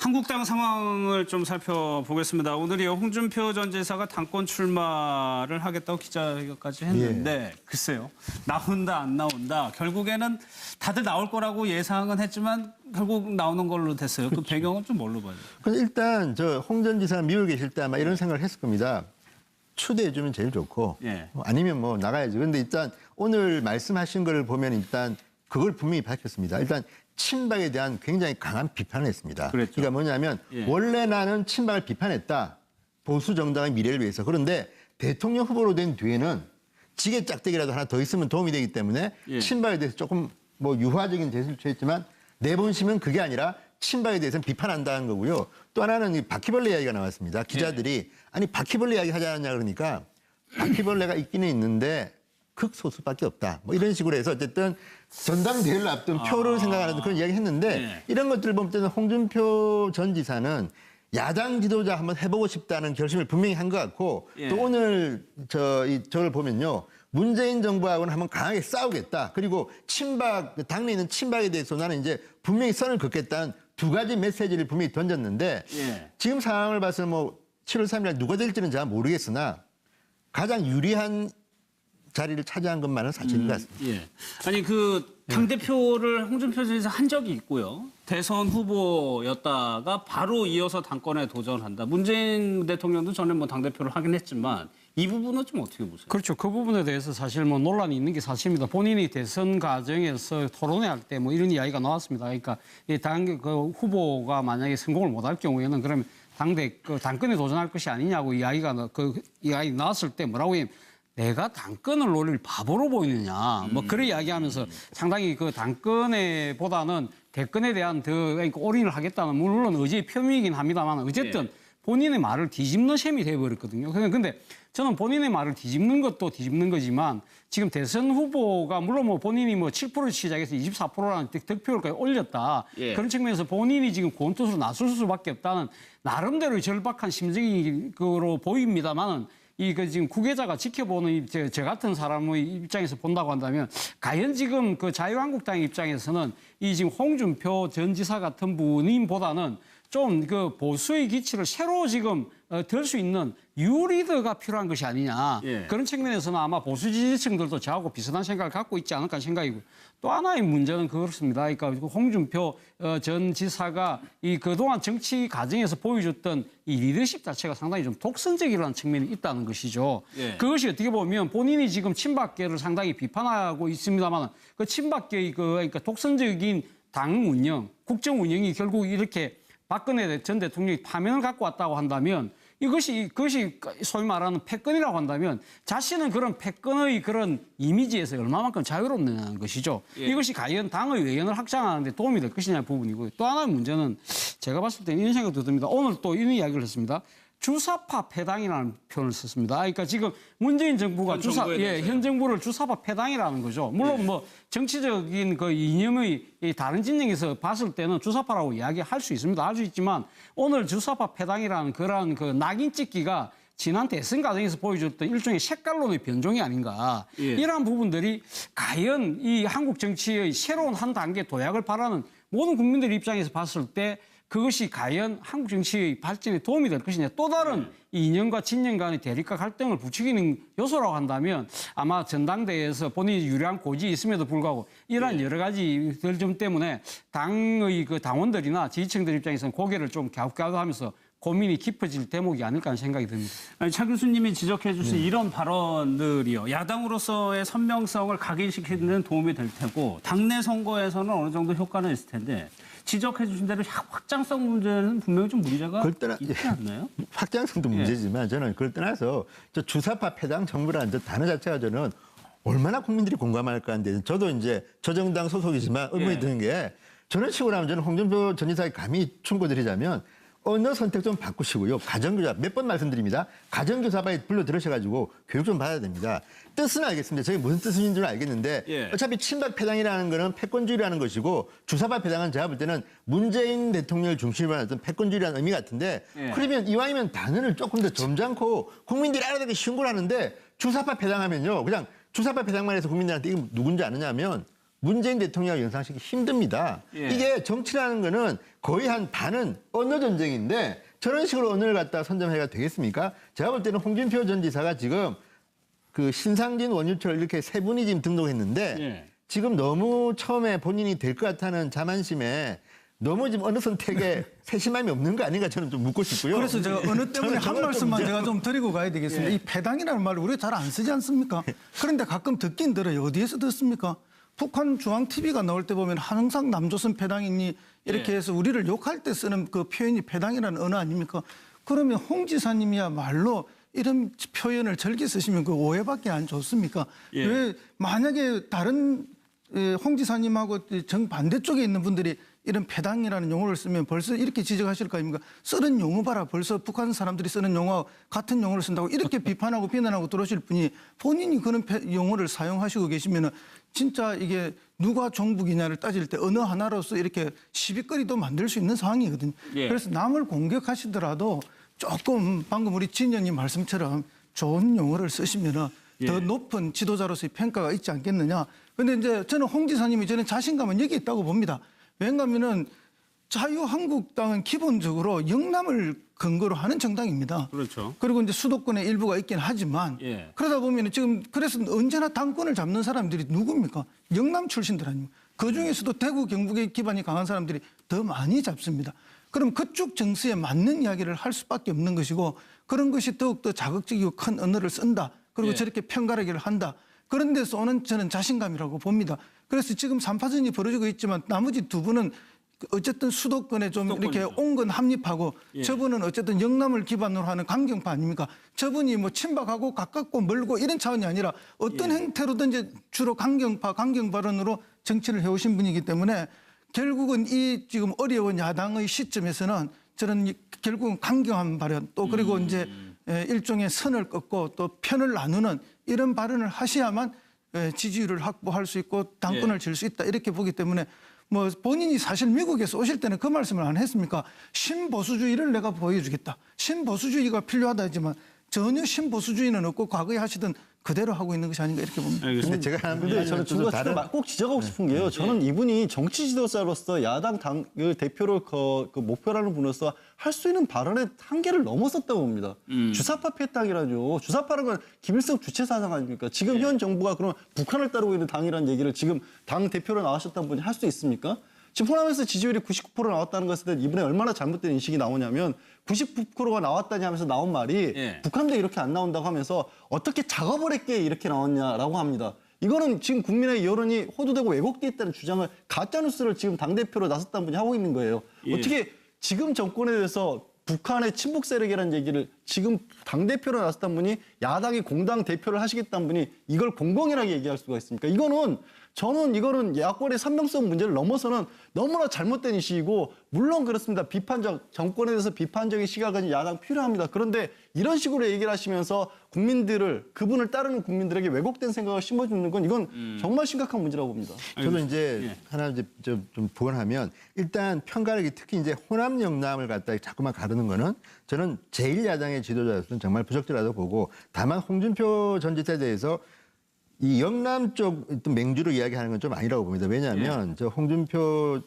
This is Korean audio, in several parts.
한국당 상황을 좀 살펴보겠습니다. 오늘이 홍준표 전 지사가 당권 출마를 하겠다고 기자회견까지 했는데 글쎄요. 나온다 안 나온다. 결국에는 다들 나올 거라고 예상은 했지만 결국 나오는 걸로 됐어요. 그 배경은 좀 뭘로 봐요? 일단 홍 전 지사가 미국에 계실 때 아마 이런 생각을 했을 겁니다. 추대해주면 제일 좋고 아니면 뭐 나가야죠. 그런데 일단 오늘 말씀하신 걸 보면 일단 그걸 분명히 밝혔습니다. 일단 친박에 대한 굉장히 강한 비판을 했습니다. 그랬죠. 그러니까 뭐냐면 원래 나는 친박을 비판했다. 보수 정당의 미래를 위해서. 그런데 대통령 후보로 된 뒤에는 지게 짝대기라도 하나 더 있으면 도움이 되기 때문에 친박에 대해서 조금 뭐 유화적인 제스를 취했지만 내본심은 그게 아니라 친박에 대해서는 비판한다는 거고요. 또 하나는 이 바퀴벌레 이야기가 나왔습니다. 기자들이 아니 바퀴벌레 이야기 하지 않았냐 그러니까 바퀴벌레가 있기는 있는데 극소수밖에 없다. 뭐 이런 식으로 해서 어쨌든 전당대회를 앞둔 표를 생각하는 그런 이야기 했는데 이런 것들을 보면 때는 홍준표 전 지사는 야당 지도자 한번 해보고 싶다는 결심을 분명히 한 것 같고 또 오늘 저를 보면요. 문재인 정부하고는 한번 강하게 싸우겠다. 그리고 친박, 당내에 있는 친박에 대해서 나는 이제 분명히 선을 긋겠다는 두 가지 메시지를 분명히 던졌는데 지금 상황을 봐서 뭐 7월 3일 누가 될지는 잘 모르겠으나 가장 유리한 자리를 차지한 것만은 사실인 것 같습니다. 아니 그 당대표를 홍준표 지사 한 적이 있고요. 대선 후보였다가 바로 이어서 당권에 도전한다. 문재인 대통령도 전에 뭐 당대표를 하긴 했지만 이 부분은 좀 어떻게 보세요? 그렇죠. 그 부분에 대해서 사실 뭐 논란이 있는 게 사실입니다. 본인이 대선 과정에서 토론회 할 때 뭐 이런 이야기가 나왔습니다. 그러니까 이 그 후보가 만약에 성공을 못할 경우에는 그러면 당권에 도전할 것이 아니냐고 이야기가 이야기 나왔을 때 뭐라고 하면 내가 당권을 노릴 바보로 보이느냐. 뭐 그런 이야기하면서 상당히 그 당권에 보다는 대권에 대한 그러니까 올인을 하겠다는 물론 의지의 표명이긴 합니다만 어쨌든 본인의 말을 뒤집는 셈이 돼버렸거든요. 근데 저는 본인의 말을 뒤집는 것도 뒤집는 거지만 지금 대선 후보가 물론 뭐 본인이 뭐 7% 시작해서 24%라는 득표율까지 올렸다. 그런 측면에서 본인이 지금 구원투수로 나설 수밖에 없다는 나름대로 절박한 심정으로 보입니다만은 지금 구계자가 지켜보는 저 같은 사람의 입장에서 본다고 한다면 과연 지금 그 자유한국당의 입장에서는 이 지금 홍준표 전 지사 같은 분보다는 좀 그 보수의 기치를 새로 지금 들 수 있는 뉴리더가 필요한 것이 아니냐. 그런 측면에서는 아마 보수 지지층들도 저하고 비슷한 생각을 갖고 있지 않을까 생각이고 또 하나의 문제는 그렇습니다. 그러니까 홍준표 전 지사가 이 그동안 정치 과정에서 보여줬던 이 리더십 자체가 상당히 좀 독선적이라는 측면이 있다는 것이죠. 그것이 어떻게 보면 본인이 지금 친박계를 상당히 비판하고 있습니다만 그 친박계의 그러니까 독선적인 당 운영, 국정 운영이 결국 이렇게 박근혜 전 대통령이 파면을 갖고 왔다고 한다면 그것이 소위 말하는 패권이라고 한다면 자신은 그런 패권의 그런 이미지에서 얼마만큼 자유롭느냐는 것이죠. 이것이 과연 당의 외연을 확장하는 데 도움이 될 것이냐 부분이고요. 또 하나의 문제는 제가 봤을 때는 이런 생각도 듭니다. 오늘 또 이런 이야기를 했습니다. 주사파 패당이라는 표현을 썼습니다. 그러니까 지금 문재인 정부가 현 정부를 주사파 패당이라는 거죠. 물론 뭐 정치적인 그 이념의 다른 진영에서 봤을 때는 주사파라고 이야기할 수 있습니다. 할 수 있지만 오늘 주사파 패당이라는 그러한 그 낙인 찍기가 지난 대선 과정에서 보여줬던 일종의 색깔론의 변종이 아닌가. 이러한 부분들이 과연 이 한국 정치의 새로운 한 단계 도약을 바라는 모든 국민들 입장에서 봤을 때 그것이 과연 한국 정치의 발전에 도움이 될 것이냐. 또 다른 이념과 진영 간의 대립과 갈등을 부추기는 요소라고 한다면 아마 전당대회에서 본인이 유리한 고지에 있음에도 불구하고 이러한 여러 가지 점 때문에 당의 그 당원들이나 지지층들 입장에서는 고개를 좀 갸웃갸웃하면서 고민이 깊어질 대목이 아닐까 하는 생각이 듭니다. 아니, 차 교수님이 지적해 주신 이런 발언들이요. 야당으로서의 선명성을 각인시키는 데 도움이 될 테고 당내 선거에서는 어느 정도 효과는 있을 텐데 지적해 주신 대로 확장성 문제는 분명히 좀 문제가 있지 않나요? 확장성도 문제지만 저는 그걸 떠나서 저 주사파 패당 정부라는 저 단어 자체가 저는 얼마나 국민들이 공감할까 하는데 저도 이제 저정당 소속이지만 의문이 드는 게 저런 식으로 하면 저는 홍준표 전 지사의 감히 충고드리자면 언어 선택 좀 바꾸시고요. 가정교사 몇 번 말씀드립니다. 가정교사반에 불러 들으셔가지고 교육 좀 받아야 됩니다. 뜻은 알겠습니다. 저게 무슨 뜻인 줄 알겠는데 어차피 친박 패당이라는 거는 패권주의라는 것이고 주사파 패당은 제가 볼 때는 문재인 대통령을 중심으로 하는 어떤 패권주의라는 의미 같은데 그러면 이왕이면 단어를 조금 더 점잖고 국민들이 알아듣기 쉬운 걸 하는데 주사파 패당하면요. 그냥 주사파 패당만 해서 국민들한테 이게 누군지 아느냐면 문재인 대통령을 연상시키기 힘듭니다. 예. 이게 정치라는 거는 거의 한 반은 언어 전쟁인데 저런 식으로 언어를 갖다가 선점해가 되겠습니까? 제가 볼 때는 홍준표 전 지사가 지금 그 신상진, 원유철 이렇게 세 분이 지금 등록했는데 예. 지금 너무 처음에 본인이 될 것 같다는 자만심에 너무 지금 어느 선택에 세심함이 없는 거 아닌가 저는 좀 묻고 싶고요. 그래서 제가 어느 때문에 한 저는 말씀만 좀 제가 좀 드리고 가야 되겠습니다. 이 패당이라는 말을 우리가 잘 안 쓰지 않습니까? 그런데 가끔 듣긴 들어요. 어디에서 듣습니까? 북한 중앙TV가 나올 때 보면 항상 남조선 패당이니 이렇게 해서 우리를 욕할 때 쓰는 그 표현이 패당이라는 언어 아닙니까? 그러면 홍 지사님이야말로 이런 표현을 절개 쓰시면 그 오해밖에 안 좋습니까? 예. 왜 만약에 다른 홍 지사님하고 정반대쪽에 있는 분들이 이런 패당이라는 용어를 쓰면 벌써 이렇게 지적하실 거 아닙니까? 쓰는 용어 봐라. 벌써 북한 사람들이 쓰는 용어 같은 용어를 쓴다고 이렇게 비판하고 비난하고 들어오실 분이 본인이 그런 용어를 사용하시고 계시면은 진짜 이게 누가 종북이냐를 따질 때 어느 하나로서 이렇게 시비거리도 만들 수 있는 상황이거든요. 예. 그래서 남을 공격하시더라도 조금 방금 우리 진 의원님 말씀처럼 좋은 용어를 쓰시면은 더 높은 지도자로서의 평가가 있지 않겠느냐. 근데 이제 저는 홍 지사님이 저는 자신감은 여기 있다고 봅니다. 왜냐하면은 자유한국당은 기본적으로 영남을 근거로 하는 정당입니다. 그렇죠. 그리고 이제 수도권의 일부가 있긴 하지만 예. 그러다 보면 지금 그래서 언제나 당권을 잡는 사람들이 누굽니까? 영남 출신들 아닙니까? 그 중에서도 대구 경북의 기반이 강한 사람들이 더 많이 잡습니다. 그럼 그쪽 정서에 맞는 이야기를 할 수밖에 없는 것이고 그런 것이 더욱더 자극적이고 큰 언어를 쓴다. 그리고 예. 저렇게 편가르기를 한다. 그런 데서 오는 저는 자신감이라고 봅니다. 그래서 지금 3파전이 벌어지고 있지만 나머지 두 분은 어쨌든 수도권에 좀 이렇게 수도권이죠. 온건 합립하고 예. 저분은 어쨌든 영남을 기반으로 하는 강경파 아닙니까? 저분이 뭐 친박하고 가깝고 멀고 이런 차원이 아니라 어떤 행태로든지 주로 강경파, 강경 발언으로 정치를 해오신 분이기 때문에 결국은 이 지금 어려운 야당의 시점에서는 저는 결국은 강경한 발언 또 그리고 이제 일종의 선을 긋고 또 편을 나누는 이런 발언을 하셔야만 지지율을 확보할 수 있고 당권을 질 수 있다 이렇게 보기 때문에 뭐 본인이 사실 미국에서 오실 때는 그 말씀을 안 했습니까? 신보수주의를 내가 보여주겠다. 신보수주의가 필요하다 하지만 전혀 신보수주의는 없고 과거에 하시던 그대로 하고 있는 것이 아닌가 이렇게 봅니다. 근데 제가 하는 근데 저는 좀 다른 꼭 지적하고 싶은 게요. 저는 이분이 정치 지도자로서 야당 대표를 그 목표라는 분으로서 할 수 있는 발언의 한계를 넘어섰다고 봅니다. 주사파 패당이라죠. 주사파라는 건 김일성 주체 사상 아닙니까? 지금 현 정부가 그럼 북한을 따르고 있는 당이라는 얘기를 지금 당 대표로 나오셨던 분이 할 수 있습니까? 지금 호남에서 지지율이 99% 나왔다는 것에 대해 이번에 얼마나 잘못된 인식이 나오냐면 99%가 나왔다니 하면서 나온 말이 북한도 이렇게 안 나온다고 하면서 어떻게 작업을 했기에 이렇게 나왔냐라고 합니다. 이거는 지금 국민의 여론이 호도되고 왜곡돼 있다는 주장을 가짜뉴스를 지금 당대표로 나섰다는 분이 하고 있는 거예요. 어떻게 지금 정권에 대해서 북한의 친북 세력이라는 얘기를 지금 당대표로 나섰다는 분이 야당이 공당 대표를 하시겠다는 분이 이걸 공공연하게 얘기할 수가 있습니까? 저는 이거는 야권의 산명성 문제를 넘어서는 너무나 잘못된 인식이고 물론 그렇습니다. 정권에 대해서 비판적인 시각을 가진 야당 필요합니다. 그런데 이런 식으로 얘기를 하시면서 그분을 따르는 국민들에게 왜곡된 생각을 심어주는 건 이건 정말 심각한 문제라고 봅니다. 저도 이제 하나 이제 좀 보완하면 일단 편가르기 특히 이제 호남 영남을 갖다 자꾸만 가르는 거는 저는 제1야당의 지도자로서는 정말 부적절하다고 보고 다만 홍준표 전 지사에 대해서 이 영남 쪽 어떤 맹주로 이야기하는 건 좀 아니라고 봅니다. 왜냐하면 저 홍준표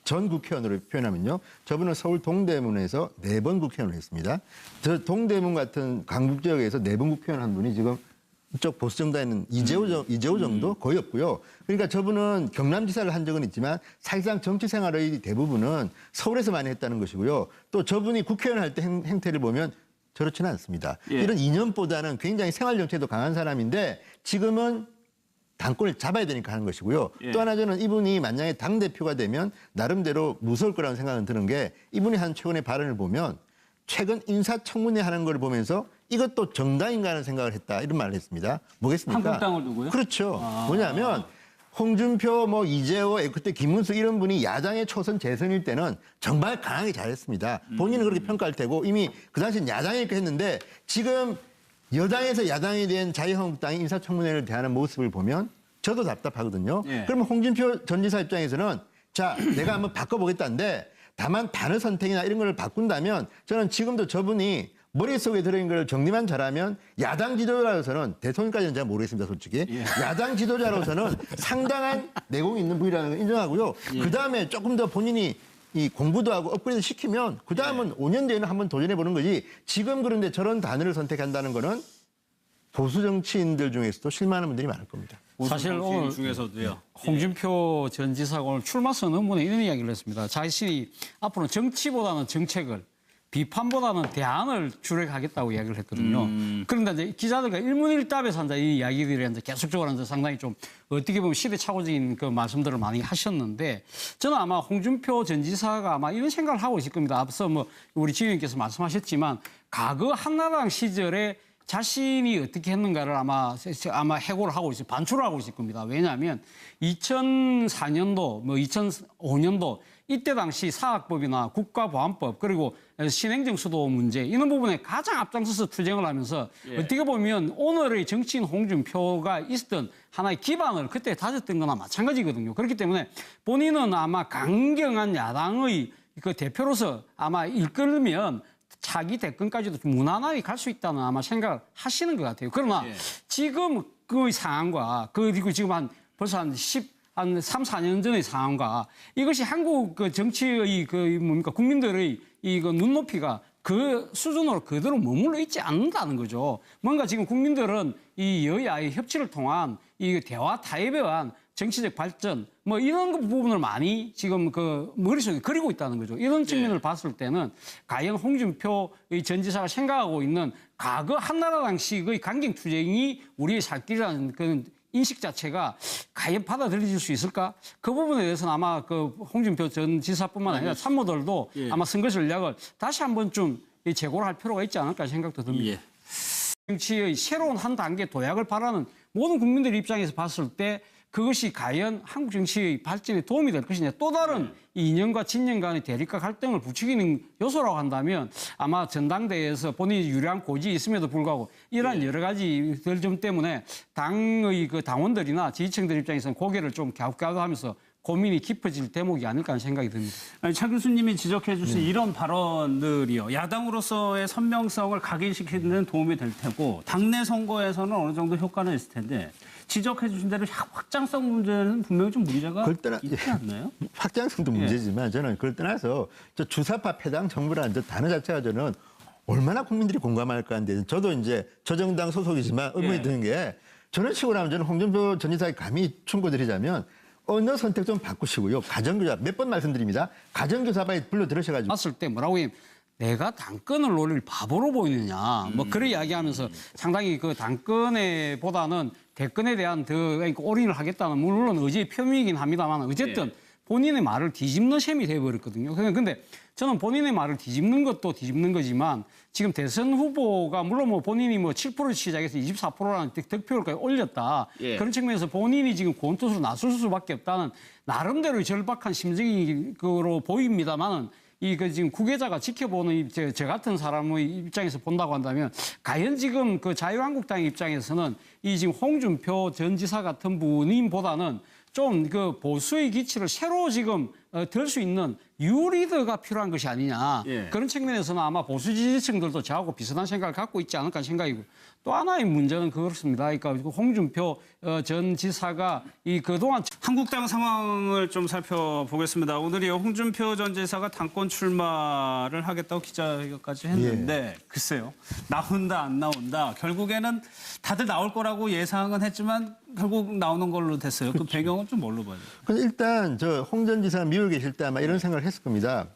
전 국회의원으로 표현하면요. 저분은 서울 동대문에서 4번 국회의원을 했습니다. 저 동대문 같은 강북 지역에서 4번 국회의원 한 분이 지금 이쪽 보수정당에는 이재호 정도 거의 없고요. 그러니까 저분은 경남지사를 한 적은 있지만 사실상 정치 생활의 대부분은 서울에서 많이 했다는 것이고요. 또 저분이 국회의원 할 때 행태를 보면 저렇지는 않습니다. 이런 이념보다는 굉장히 생활정체도 강한 사람인데 지금은 당권을 잡아야 되니까 하는 것이고요. 또 하나 저는 이분이 만약에 당대표가 되면 나름대로 무서울 거라는 생각은 드는 게 이분이 한 최근의 발언을 보면 최근 인사청문회 하는 걸 보면서 이것도 정당인가 하는 생각을 했다. 이런 말을 했습니다. 뭐겠습니까? 한국당을 두고요? 그렇죠. 뭐냐면 홍준표, 이재호, 그때 김문수 이런 분이 야당의 초선 재선일 때는 정말 강하게 잘했습니다. 본인은 그렇게 평가할 테고 이미 그 당시엔 야당이니까 했는데 지금 여당에서 야당에 대한 자유한국당이 인사청문회를 대하는 모습을 보면 저도 답답하거든요. 그러면 홍준표 전 지사 입장에서는 자, 내가 한번 바꿔보겠다는데 다만 단어 선택이나 이런 걸 바꾼다면 저는 지금도 저분이 머릿속에 들어있는 걸 정리만 잘하면 야당 지도자로서는 대통령까지는 잘 모르겠습니다, 솔직히. 야당 지도자로서는 상당한 내공이 있는 분이라는 걸 인정하고요. 그다음에 조금 더 본인이 이 공부도 하고 업그레이드 시키면 그다음은 5년 뒤에는 한번 도전해 보는 거지. 지금 그런데 저런 단어를 선택한다는 거는 보수 정치인들 중에서도 실망하는 분들이 많을 겁니다. 사실 오늘 중에서도요. 홍준표 전 지사가 오늘 출마 선언문에 이런 이야기를 했습니다. 자신이 앞으로 정치보다는 정책을 비판보다는 대안을 주력하겠다고 이야기를 했거든요. 그런데 이제 기자들과 일문일답에서 이제 이 이야기들이 이제 계속적으로 이제 상당히 좀 어떻게 보면 시대착오적인 그 말씀들을 많이 하셨는데 저는 아마 홍준표 전 지사가 아마 이런 생각을 하고 있을 겁니다. 앞서 뭐 우리 지휘님께서 말씀하셨지만 과거 한나라당 시절에 자신이 어떻게 했는가를 아마 해고를 하고 있어요. 반출을 하고 있을 겁니다. 왜냐하면 2004년도, 뭐 2005년도 이때 당시 사학법이나 국가보안법 그리고 신행정수도 문제 이런 부분에 가장 앞장서서 투쟁을 하면서 어떻게 보면 오늘의 정치인 홍준표가 있었던 하나의 기반을 그때 다졌던 거나 마찬가지거든요. 그렇기 때문에 본인은 아마 강경한 야당의 그 대표로서 아마 이끌면 차기 대권까지도 좀 무난하게 갈 수 있다는 아마 생각을 하시는 것 같아요. 그러나 지금 그 상황과 그리고 지금 벌써 한 3, 4년 전의 상황과 이것이 한국 그 정치의 국민들의 이거 눈높이가 그 수준으로 그대로 머물러 있지 않는다는 거죠. 뭔가 지금 국민들은 이 여야의 협치를 통한 이 대화 타협에 의한 정치적 발전 뭐 이런 부분을 많이 지금 그 머릿속에 그리고 있다는 거죠. 이런 측면을 봤을 때는 과연 홍준표 전 지사가 생각하고 있는 과거 한나라당식의 강경 투쟁이 우리의 살 길이라는 그런 인식 자체가 과연 받아들여질 수 있을까? 그 부분에 대해서는 아마 그 홍준표 전 지사뿐만 아니라 참모들도 아마 선거 전략을 다시 한번 좀 재고를 할 필요가 있지 않을까 생각도 듭니다. 정치의 새로운 한 단계 도약을 바라는 모든 국민들 입장에서 봤을 때 그것이 과연 한국 정치의 발전에 도움이 될 것이냐. 또 다른 이념과 진영 간의 대립과 갈등을 부추기는 요소라고 한다면 아마 전당대회에서 본인이 유리한 고지에 있음에도 불구하고 이러한 여러 가지 점 때문에 당의 그 당원들이나 지지층들 입장에서는 고개를 좀 갸웃갸웃하면서 고민이 깊어질 대목이 아닐까 하는 생각이 듭니다. 아니, 차 교수님이 지적해 주신 이런 발언들이요. 야당으로서의 선명성을 각인시키는 데는 도움이 될 테고 당내 선거에서는 어느 정도 효과는 있을 텐데 지적해 주신 대로 확장성 문제는 분명히 좀 문제가 있지 않나요? 확장성도 문제지만 저는 그걸 떠나서 저 주사파 패당 정부라는 저 단어 자체가 저는 얼마나 국민들이 공감할까 하는데 저도 이제 저 정당 소속이지만 의문이 드는 게 저런 식으로 하면 저는 홍준표 전 지사의 감히 충고드리자면 언어 선택 좀 바꾸시고요. 가정교사 몇 번 말씀드립니다. 가정교사반에 불러 들으셔가지고 봤을 때 뭐라고 해요? 내가 당권을 노릴 바보로 보이느냐. 뭐 그런 이야기하면서 상당히 그 당권에 보다는 대권에 대한 더 올인을 하겠다는 물론 의지의 표명이긴 합니다만 어쨌든 본인의 말을 뒤집는 셈이 돼버렸거든요. 근데 저는 본인의 말을 뒤집는 것도 뒤집는 거지만 지금 대선 후보가 물론 뭐 본인이 뭐 7% 시작해서 24%라는 득표율까지 올렸다. 그런 측면에서 본인이 지금 고언뜻으로 나설 수밖에 없다는 나름대로의 절박한 심정으로 보입니다만은 그 지금 구계자가 지켜보는 저 같은 사람의 입장에서 본다고 한다면 과연 지금 그 자유한국당 입장에서는 이 지금 홍준표 전 지사 같은 분임보다는 좀 그 보수의 기치를 새로 지금 들 수 있는 뉴리더가 필요한 것이 아니냐. 그런 측면에서는 아마 보수 지지층들도 저하고 비슷한 생각을 갖고 있지 않을까 하는 생각이고 또 하나의 문제는 그렇습니다. 그러니까 홍준표 전 지사가 이 그동안 한국당 상황을 좀 살펴보겠습니다. 오늘이요 홍준표 전 지사가 당권 출마를 하겠다고 기자회견까지 했는데 글쎄요 나온다 안 나온다 결국에는 다들 나올 거라고 예상은 했지만 결국 나오는 걸로 됐어요. 그 배경은 좀 뭘로 봐요? 근데 일단 저 홍 전 지사 미국에 계실 때 아마 이런 생각을 했을 겁니다.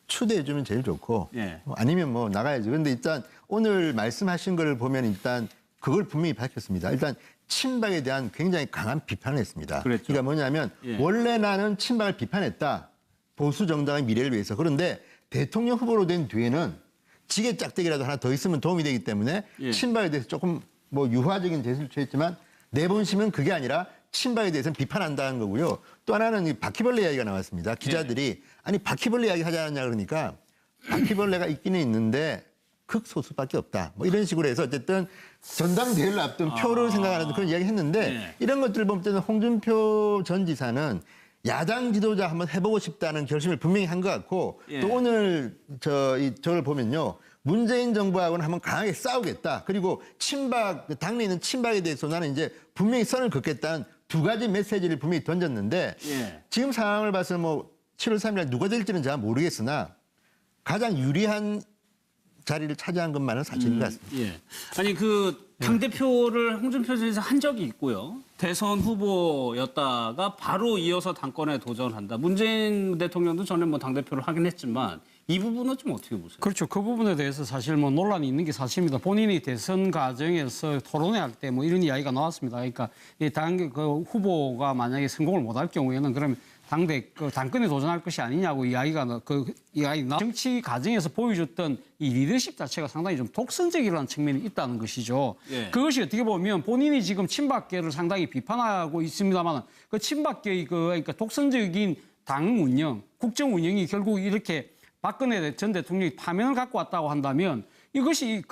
추대해주면 제일 좋고 아니면 뭐 나가야지. 그런데 일단 오늘 말씀하신 걸 보면 일단 그걸 분명히 밝혔습니다. 일단 친박에 대한 굉장히 강한 비판을 했습니다. 그랬죠. 그러니까 뭐냐면 원래 나는 친박을 비판했다. 보수 정당의 미래를 위해서. 그런데 대통령 후보로 된 뒤에는 지게 짝대기라도 하나 더 있으면 도움이 되기 때문에 친박에 대해서 조금 뭐 유화적인 제스를 취했지만 내본심은 그게 아니라 친박에 대해서는 비판한다는 거고요. 또 하나는 이 바퀴벌레 이야기가 나왔습니다. 기자들이 아니 바퀴벌레 이야기 하지 않았냐 그러니까 바퀴벌레가 있기는 있는데 극소수밖에 없다. 뭐 이런 식으로 해서 어쨌든 전당대회를 앞둔 표를 생각하는 그런 이야기 했는데 이런 것들을 보면 때는 홍준표 전 지사는 야당 지도자 한번 해보고 싶다는 결심을 분명히 한 것 같고 또 오늘 저를 보면요. 문재인 정부하고는 한번 강하게 싸우겠다. 그리고 친박, 당내에 있는 친박에 대해서 나는 이제 분명히 선을 긋겠다는 두 가지 메시지를 분명히 던졌는데 예. 지금 상황을 봐서는 뭐 7월 3일 누가 될지는 잘 모르겠으나 가장 유리한 자리를 차지한 것만은 사실인 것 같습니다. 예. 아니 그 당대표를 홍준표 전 지사 한 적이 있고요. 대선 후보였다가 바로 이어서 당권에 도전한다. 문재인 대통령도 전에 뭐 당대표를 하긴 했지만 이 부분은 좀 어떻게 보세요? 그렇죠. 그 부분에 대해서 사실 뭐 논란이 있는 게 사실입니다. 본인이 대선 과정에서 토론회할 때 뭐 이런 이야기가 나왔습니다. 그러니까 그 후보가 만약에 성공을 못할 경우에는 그러면 당권에 도전할 것이 아니냐고 이야기가 정치 과정에서 보여줬던 이 리더십 자체가 상당히 좀 독선적이라는 측면이 있다는 것이죠. 예. 그것이 어떻게 보면 본인이 지금 친박계를 상당히 비판하고 있습니다만 그 친박계의 그러니까 독선적인 당 운영, 국정 운영이 결국 이렇게 박근혜 전 대통령이 파면을 갖고 왔다고 한다면 그것이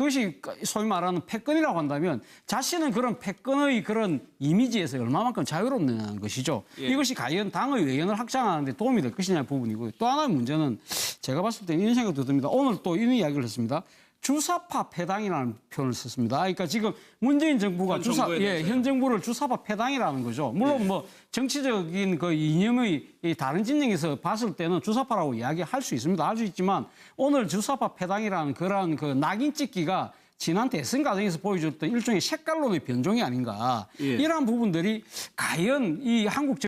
소위 말하는 패권이라고 한다면 자신은 그런 패권의 그런 이미지에서 얼마만큼 자유롭느냐는 것이죠. 예. 이것이 과연 당의 외연을 확장하는 데 도움이 될 것이냐의 부분이고요. 또 하나의 문제는 제가 봤을 때는 이런 생각도 듭니다. 오늘 또 이런 이야기를 했습니다. 주사파 패당이라는 표현을 썼습니다. 그러니까 지금 문재인 정부가 현 정부를 주사파 패당이라는 거죠. 물론 뭐 정치적인 그 이념의 이 다른 진영에서 봤을 때는 주사파라고 이야기할 수 있습니다. 할 수 있지만 오늘 주사파 패당이라는 그런 그 낙인 찍기가 지난 대선 과정에서 보여줬던 일종의 색깔론의 변종이 아닌가. 예. 이러한 부분들이 과연 이 한국